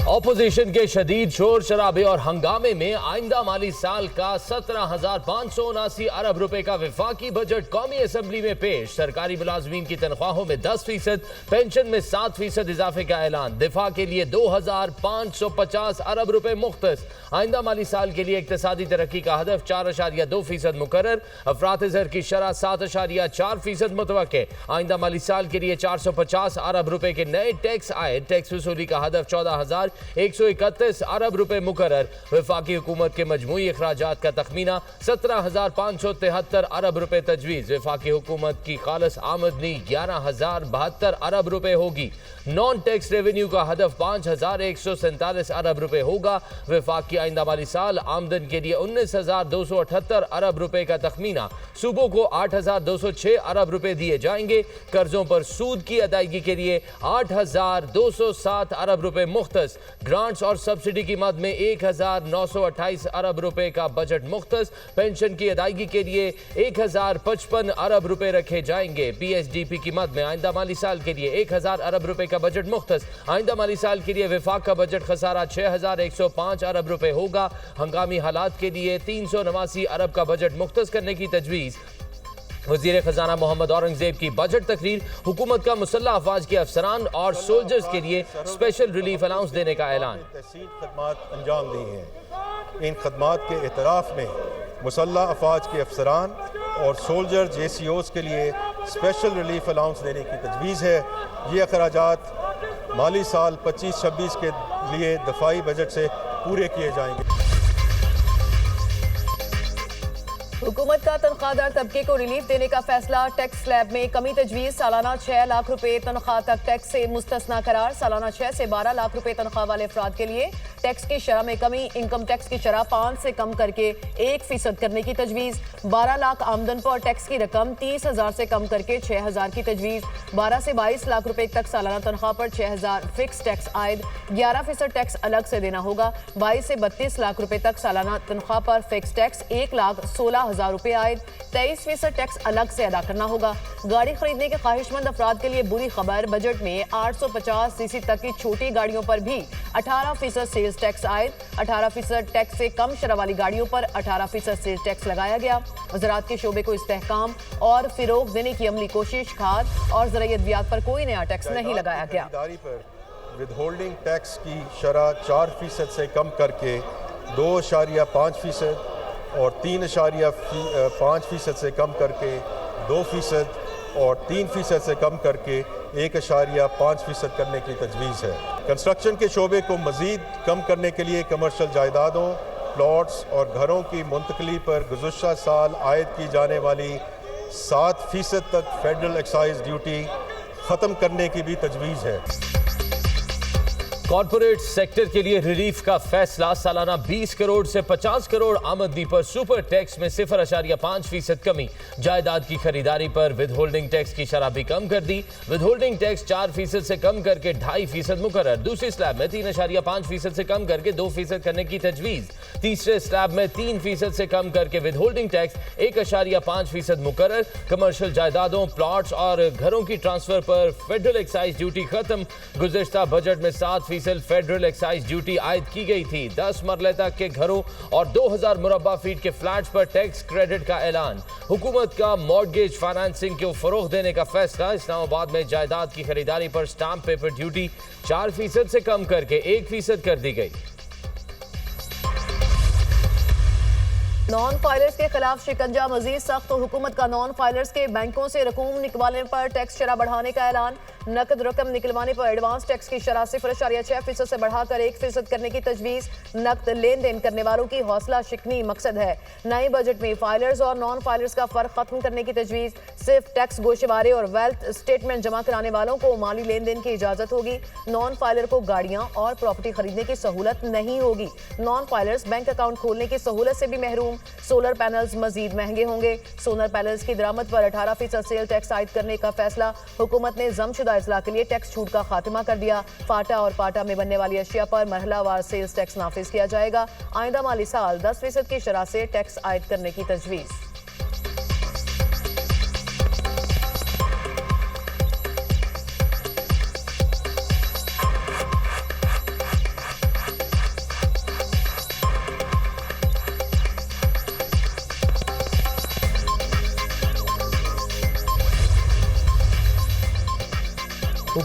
Opposition के शदीद शोर शराबे और हंगामे में आइंदा माली साल का 17,579 अरब रुपए का विफाकी बजट कौमी असम्बली में पेश। सरकारी मुलाजमीन की तनख्वाहों में 10%, पेंशन में 7% इजाफे का ऐलान। दिफा के लिए 2,550 अरब रुपए मुख्तस। आइंदा माली साल के लिए इक्तिसादी तरक्की का हदफ 4.2% मुकर्रर। अफरात ज़र की शरह 7.4% मुतवक्के। आइंदा माली साल के लिए 450 अरब रुपए के नए टैक्स आए। टैक्स वसूली का हदफ 14,131 अरब रुपए मुकर्रर। वफाकी हुकूमत के मजमूई अखराजात का तखमीना 17,573 अरब रुपए तजवीज़। वफाकी हुकूमत की खालस आमदनी 11,072 अरब रुपए होगी। नॉन टैक्स रेवेन्यू का हदफ 5,147 अरब रुपए होगा। वफाक की आइंदा माली साल आमदन के लिए 19,278 अरब रुपए का तखमीना। सूबों को 8,206 अरब रुपए दिए जाएंगे। कर्जों पर सूद की अदायगी के लिए 8,207 अरब रुपए मुख्तस। ग्रांट्स और सब्सिडी की मद में 1,928 अरब रुपए का बजट मुख्तस। पेंशन की अदायगी के लिए 1,055 अरब रुपए रखे जाएंगे। PSDP की मद में आइंदा माली साल के लिए 1,000 अरब रुपए का बजट मुख्तस। आइंदा माली साल के लिए विफाक का बजट खसारा 6,105 अरब रुपए होगा। हंगामी हालात के लिए 389 अरब का बजट मुख्तस करने की तजवीज़। वज़ीर खजाना मोहम्मद औरंगजेब की बजट तकरीर। हुकूमत का मुसल्लह अफवाज के अफसरान और सोल्जर्स के लिए स्पेशल रिलीफ अलाउंस देने का ऐलान। तहसील खदमात अंजाम दी हैं। इन खदमात के एतराफ़ में मुसल्लह अफवाज के अफसरान और सोल्जर JCOs के लिए स्पेशल रिलीफ अलाउंस देने की तजवीज़ है। ये अखराजात माली साल 25-26 के लिए दफाई बजट से पूरे किए जाएंगे। हुकूमत का तनख्वाहदार तबके को रिलीफ देने का फैसला। टैक्स स्लैब में कमी तजवीज़। सालाना 6 लाख रुपए तनख्वाह तक टैक्स से मुस्तस्ना करार। सालाना 6 से 12 लाख रुपए तनख्वाह वाले अफराद के लिए टैक्स की शरह में कमी। इनकम टैक्स की शरह 5 से कम करके 1% करने की तजवीज़। 12 लाख आमदन पर टैक्स की रकम 30,000 से कम करके 6,000 की तजवीज़। 12 से 22 लाख रुपए तक सालाना तनख्वाह पर 6,000 फिक्स टैक्स आयद। 11% टैक्स अलग से देना होगा। 22 से 32 लाख रुपए तक सालाना तनख्वाह पर फिक्स टैक्स 1,16,000 रुपए आयद। 23% टैक्स अलग से अदा करना होगा। गाड़ी खरीदने के ख्वाहिशमंद अफराद के लिए बुरी खबर। बजट में 850cc तक की छोटी गाड़ियों पर भी 18% सेल्स टैक्स आयद। 18% टैक्स से कम शरह वाली गाड़ियों पर 18% सेल्स टैक्स लगाया गया। ज़राअत के शोबे को इस्तेहकाम और फिरोग देने की अमली कोशिश। खाद और ज़राअत बियात पर कोई नया टैक्स नहीं लगाया गया। विदहोल्डिंग टैक्स की शरह 4% से कम करके 2.5% और 3.5% से कम करके 2% और 3% से कम करके 1.5% करने की तजवीज़ है। कंस्ट्रक्शन के शोबे को मज़ीद कम करने के लिए कमर्शल जायदादों, प्लॉट्स और घरों की मुंतकली पर गुज़श्ता साल आयद की जाने वाली 7% तक फेडरल एक्साइज ड्यूटी ख़त्म करने की भी तजवीज़ है। कॉर्पोरेट सेक्टर के लिए रिलीफ का फैसला। सालाना 20 करोड़ से 50 करोड़ आमदनी पर सुपर टैक्स में 0.5% कमी। जायदाद की खरीदारी पर विदहोल्डिंग टैक्स की शरह भी कम कर दी। विदहोल्डिंग टैक्स 4% से कम करके 2.5% मुकर्रर। दूसरी स्लैब में 3.5% से कम करके 2% करने की तजवीज़। तीसरे स्लैब में 3% से कम करके विदहोल्डिंग टैक्स 1.5% मुकर्रर। कमर्शियल जायदादों, प्लॉट्स और घरों की ट्रांसफर पर फेडरल एक्साइज ड्यूटी खत्म। गुज़श्ता बजट में 7% फेडरल एक्साइज ड्यूटी आयद की गई थी। 10 मरले तक के घरों और 2,000 मुरब्बा फीट के फ्लैट्स पर टैक्स क्रेडिट का ऐलान। हुकूमत का मॉर्गेज फाइनेंसिंग को फरोग देने का फैसला। इस्लामाबाद में जायदाद की खरीदारी पर स्टाम्प पेपर ड्यूटी 4% से कम करके 1% कर दी गई। नॉन फाइलर्स के खिलाफ शिकंजा मजीद सख्त। हुकूमत का नॉन फाइलर्स के बैंकों से रकूम निकलवाने पर टैक्स शरह बढ़ाने का ऐलान। नकद रकम निकलवाने पर एडवांस टैक्स की शरह 0.6% से बढ़ाकर 1% करने की तजवीज़। नकद लेन देन करने वालों की हौसला शिकनी मकसद है। नए बजट में फाइलर्स और नॉन फाइलर्स का फर्क खत्म करने की तजवीज़। सिर्फ टैक्स गोशवारे और वेल्थ स्टेटमेंट जमा कराने वालों को माली लेन देन की इजाज़त होगी। नॉन फाइलर को गाड़ियाँ और प्रॉपर्टी खरीदने की सहूलत नहीं होगी। नॉन फाइलर्स बैंक अकाउंट खोलने की सहूलत से भी महरूम। सोलर पैनल्स मजीद महंगे होंगे। सोलर पैनल्स की दरामद पर 18% सेल टैक्स आयद करने का फैसला। हुकूमत ने जमशुदा अजला के लिए टैक्स छूट का खात्मा कर दिया। फाटा और पाटा में बनने वाली अशिया पर मरहलावार सेल्स टैक्स नाफिज किया जाएगा। आइंदा माली साल 10% की शरह से टैक्स आयद करने की तजवीज़।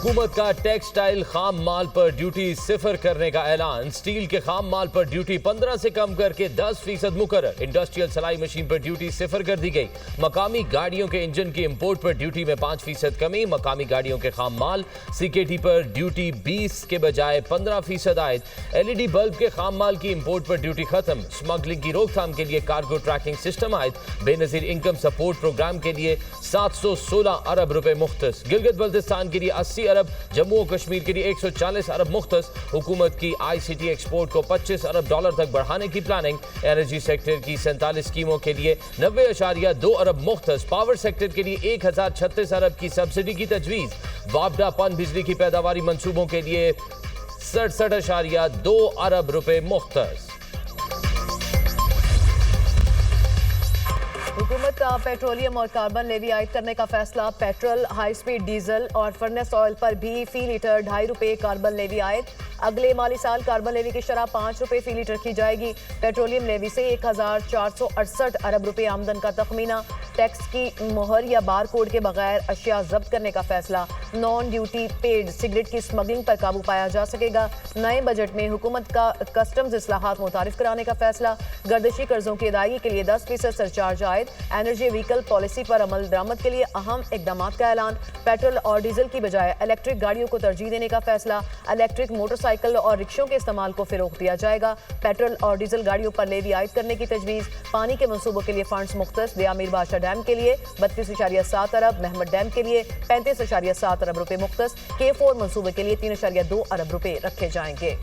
हुकूमत का टेक्सटाइल खाम माल पर ड्यूटी सिफर करने का ऐलान। स्टील के खाम माल पर ड्यूटी 15 से कम करके 10% मुकर्रर। इंडस्ट्रियल सलाई मशीन पर ड्यूटी सिफर कर दी गई। मकामी गाड़ियों के इंजन की इंपोर्ट पर ड्यूटी में 5% कमी। मकामी गाड़ियों के खाम माल सीकेटी पर ड्यूटी 20 के बजाय 15% आयद। एलईडी बल्ब के खाम माल की इंपोर्ट पर ड्यूटी खत्म। स्मगलिंग की रोकथाम के लिए कार्गो ट्रैकिंग सिस्टम आयद। बेनजीर इनकम सपोर्ट प्रोग्राम के लिए 716 अरब रुपए मुख्तस। गिलगित बल्तिस्तान के लिए 80 अरब, जम्मू और कश्मीर के लिए 140 अरब मुख्तस। हुकूमत की आईसीटी एक्सपोर्ट को 25 अरब डॉलर तक बढ़ाने की प्लानिंग। एनर्जी सेक्टर की 47 स्कीमों के लिए 90.2 अरब मुख्तस। पावर सेक्टर के लिए 1036 अरब की सब्सिडी की तजवीज़। वापडा पन बिजली की पैदावारी मंसूबों के लिए 67.2 अरब रुपए मुख्तस। हुकूमत का पेट्रोलियम और कार्बन लेवी आयद करने का फैसला। पेट्रोल, हाई स्पीड डीजल और फर्नेस ऑयल पर भी फी लीटर 2.5 रुपए कार्बन लेवी आयद। अगले माली साल कार्बन लेवी की शरह 5 रुपए फी लीटर की जाएगी। पेट्रोलियम लेवी से 1468 अरब रुपए आमदन का तखमीना। टैक्स की मोहर या बार कोड के बगैर अशिया जब्त करने का फैसला। नॉन ड्यूटी पेड सिगरेट की स्मगलिंग पर काबू पाया जा सकेगा। नए बजट में हुकूमत का कस्टम्स इस्लाहात मुतारिफ कराने का फैसला। गर्दिशी कर्जों की अदायगी के लिए 10% सरचार्ज आयद। एनर्जी व्हीकल पॉलिसी पर अमल दरामद के लिए अहम इकदाम का ऐलान। पेट्रोल और डीजल की बजाय इलेक्ट्रिक गाड़ियों को तरजीह देने का फैसला। इलेक्ट्रिक मोटरसाइकिल और रिक्शों के इस्तेमाल को फिरोग दिया जाएगा। पेट्रोल और डीजल गाड़ियों पर लेवी आयद करने की तजवीज़। पानी के मंसूबों के लिए फंड्स मुख्तस। दियामीर बादशाह डैम के लिए 32.7 अरब, महमद डैम के लिए 35.7 अरब रुपए मुख्तस। K4 मंसूबे के लिए 3.2 अरब रुपए रखे जाएंगे।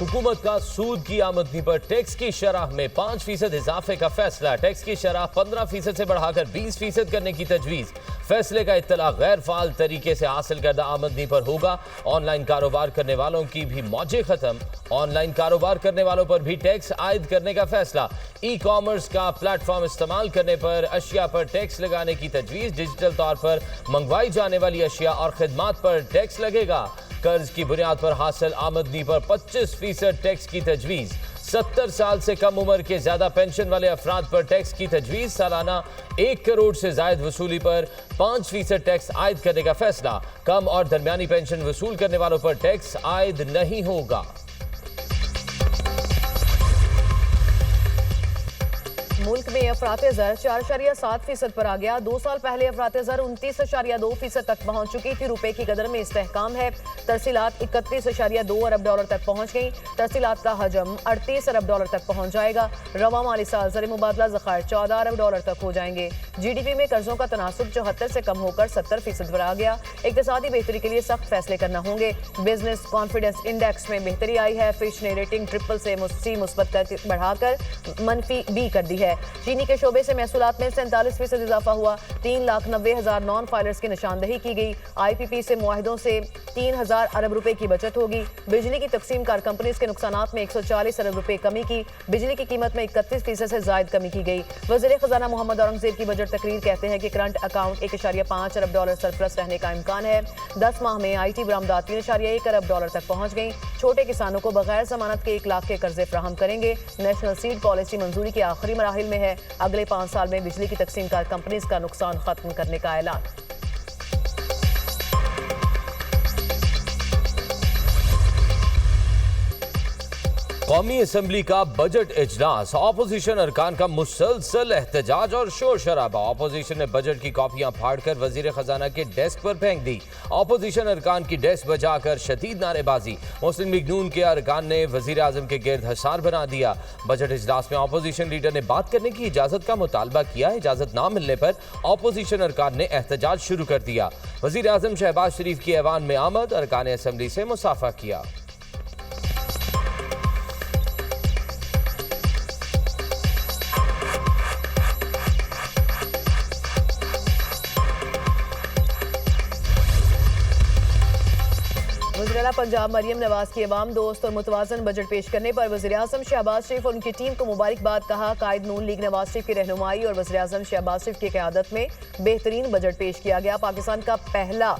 हुकूमत का सूद की आमदनी पर टैक्स की शरह में 5% इजाफे का फैसला। टैक्स की शरह 15% से बढ़ाकर 20% करने की तजवीज़। फैसले का इत्तला गैर फाल तरीके से हासिल करदा आमदनी पर होगा। ऑनलाइन कारोबार करने वालों की भी मौजें खत्म। ऑनलाइन कारोबार करने वालों पर भी टैक्स आयद करने का फैसला। ई कॉमर्स का प्लेटफॉर्म इस्तेमाल करने पर अशिया पर टैक्स लगाने की तजवीज़। डिजिटल तौर पर मंगवाई जाने वाली अशिया और खिदमात पर टैक्स लगेगा। कर्ज की बुनियाद पर हासिल आमदनी पर 25% टैक्स की तजवीज़। 70 साल से कम उम्र के ज्यादा पेंशन वाले अफराद पर टैक्स की तजवीज़। सालाना 1 करोड़ से जायद वसूली पर 5% टैक्स आयद करने का फैसला। कम और दरमियानी पेंशन वसूल करने वालों पर टैक्स आयद नहीं होगा। मुल्क में अफराते ज़र 4.7% पर आ गया। 2 साल पहले अफराते ज़र 29.2% तक पहुंच चुकी थी। रुपए की कदर में इस्तेहकाम है। तरसीलात 31.2 अरब डॉलर तक पहुंच गई। तरसीलात का हजम 38 अरब डॉलर तक पहुंच जाएगा। रवा माली साल ज़र मुबादला ज़खायर 14 अरब डॉलर तक हो जाएंगे। GDP में कर्जों का तनासुब 74 से कम होकर 70% पर आ गया। इक्तिसादी बेहतरी के लिए सख्त फैसले करना होंगे। बिजनेस कॉन्फिडेंस इंडेक्स में बेहतरी आई है। फिश ने रेटिंग ट्रिपल से C मुस्बत बढ़ाकर -B कर दी है। चीनी के शोबे से महसूलात में 47% इजाफा हुआ। 3,90,000 नॉन फाइलर्स की निशानदही की गई। IPP से मुआहिदों से 3,000 अरब रुपए की बचत होगी। बिजली की तकसीम कार कंपनीज के नुकसानात में 140 अरब रुपए कमी की। बिजली की कीमत में 31% से जायद कमी की गई। वज़ीर खजाना मोहम्मद औरंगजेब की बजट तकरीर कहते हैं कि करंट अकाउंट 1.5 अरब डॉलर सरप्लस रहने का इम्कान है। 10 माह में IT बरामदात 3.1 अरब डॉलर तक पहुंच गई। छोटे किसानों को बगैर जमानत के 1 लाख के कर्जे फराहम करेंगे। नेशनल सीड पॉलिसी मंजूरी के आखिरी मराहिल में है। अगले 5 साल में बिजली की तकसीम कार कंपनीज का नुकसान खत्म करने का ऐलान। कौमी असम्बली का बजट इजलास। ऑपोजिशन अरकान का मुसलसल एहतजाज और शोर शराबा। ऑपोजिशन ने बजट की कॉपियां फाड़कर वजीर खजाना के डेस्क पर फेंक दी। ऑपोजिशन अरकान की डेस्क बजाकर शदीद नारेबाजी। मुस्लिम लीग नून के अरकान ने वजीर आजम के गिर्द हसार बना दिया। बजट इजलास में ऑपोजिशन लीडर ने बात करने की इजाजत का मुतालबा किया। इजाजत ना मिलने पर ऑपोजिशन अरकान ने एहतजाज शुरू कर दिया। वजीर आजम शहबाज शरीफ की ऐवान में आमद। अरकान असम्बली से मुसाफा किया। वज़ीर-ए-आला पंजाब मरियम नवाज की अवाम दोस्त और मुतवाज़न बजट पेश करने पर वज़ीर-ए-आज़म शहबाज शरीफ और उनकी टीम को मुबारकबाद कहा। कायद नून लीग नवाज शरीफ की रहनुमाई और वज़ीर-ए-आज़म शहबाज शरीफ की क़यादत में बेहतरीन बजट पेश किया गया। पाकिस्तान का पहला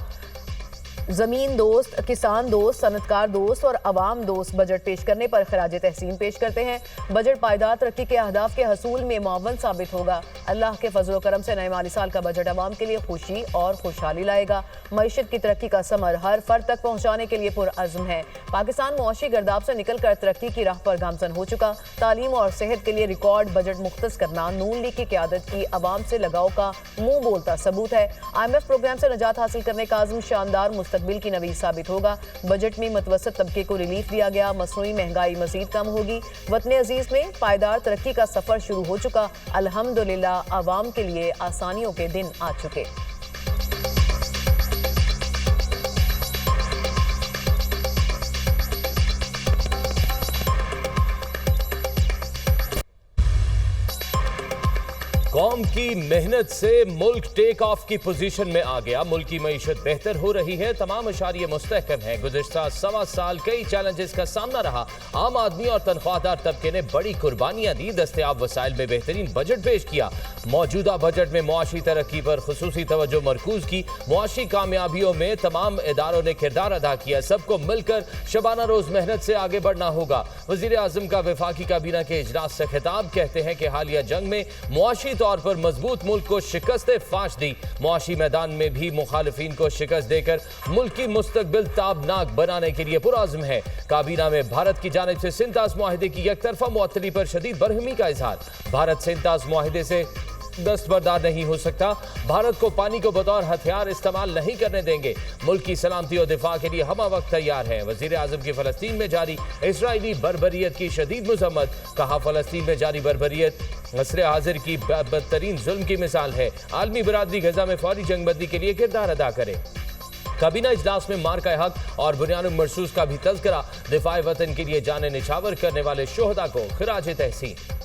जमीन दोस्त, किसान दोस्त, सनतकार दोस्त और अवाम दोस्त बजट पेश करने पर खराज तहसीन पेश करते हैं। बजट पायदार तरक्की के अहदाफ के हसूल में मुआवन साबित होगा। अल्लाह के फजल करम से नए माली साल का बजट अवाम के लिए खुशी और खुशहाली लाएगा। मईशत की तरक्की का समर हर फर्द तक पहुँचाने के लिए पुरअज़्म है। पाकिस्तान मुआशी गर्दाब से निकल कर तरक्की की राह पर गामजन हो चुका। तालीम और सेहत के लिए रिकॉर्ड बजट मुख्तस करना नून लीग की क़यादत की अवाम से लगाव का मुंह बोलता सबूत है। IMF प्रोग्राम से निजात हासिल करने का आज़म शानदार मुस्तकबिल की नवीद साबित होगा। बजट में मुतवसत तबके को रिलीफ दिया गया। मसनूई महंगाई मजीद कम होगी। वतन अजीज में पायदार तरक्की का सफर शुरू हो चुका। अल्हम्दुलिल्लाह अवाम के लिए आसानियों के दिन आ चुके। कौम की मेहनत से मुल्क टेक ऑफ की पोजीशन में आ गया। मुल्क की मईशत बेहतर हो रही है। तमाम अशारिये मुस्तहकम है। गुज़िश्ता सवा साल कई चैलेंजेस का सामना रहा। आम आदमी और तनख्वाहदार तबके ने बड़ी कुर्बानियां दी। दस्तयाब वसाइल में बेहतरीन बजट पेश किया। मौजूदा बजट में मुआशी तरक्की पर खुसूसी तवज्जो मरकूज की। मुआशी कामयाबियों में तमाम इदारों ने किरदार अदा किया। सबको मिलकर शबाना रोज मेहनत से आगे बढ़ना होगा। वज़ीर आज़म का वफाकी काबीना के इजलास से खिताब। कहते हैं कि हालिया जंग में मुआशी तौर पर मजबूत मुल्क को शिकस्त फाश दी। मुआशी मैदान में भी मुखालिफिन को शिकस्त देकर मुल्क की मुस्तकबिल ताबनाक बनाने के लिए पुरअज़्म है। काबीना में भारत की जानिब से सिंतास मुआहिदे की यकतरफा मुअत्तली पर शदीद बरहमी का इजहार। भारत सिंतास मुआहिदे से दस्तबरदार नहीं हो सकता। भारत को पानी को बतौर हथियार इस्तेमाल नहीं करने देंगे। मुल्क की सलामती और दिफा के लिए हम वक्त तैयार हैं। वज़ीर आज़म की फ़लस्तीन में जारी इसराइली बर्बरियत की शदीद मज़म्मत। कहा फ़लस्तीन में जारी बर्बरियत असरे हाजिर की बदतरीन जुल्म की मिसाल है। आलमी बरादरी गजा में फौरी जंगबंदी के लिए किरदार अदा करे। काबीना इजलास में मार्का हक और बुनियाद मरसूस का भी तज़किरा। दिफाए वतन के लिए जाने निछावर करने वाले शोहदा को खिराज तहसीन।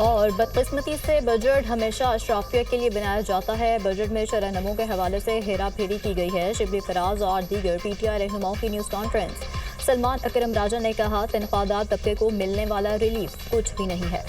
और बदकिस्मती से बजट हमेशा अशराफिया के लिए बनाया जाता है। बजट में शरह-ए-नमो के हवाले से हेरा फेरी की गई है। शिबली फराज और दीगर PTI रहनुमाओं की न्यूज़ कॉन्फ्रेंस। सलमान अकरम राजा ने कहा तनख्वाहदार तबके को मिलने वाला रिलीफ कुछ भी नहीं है।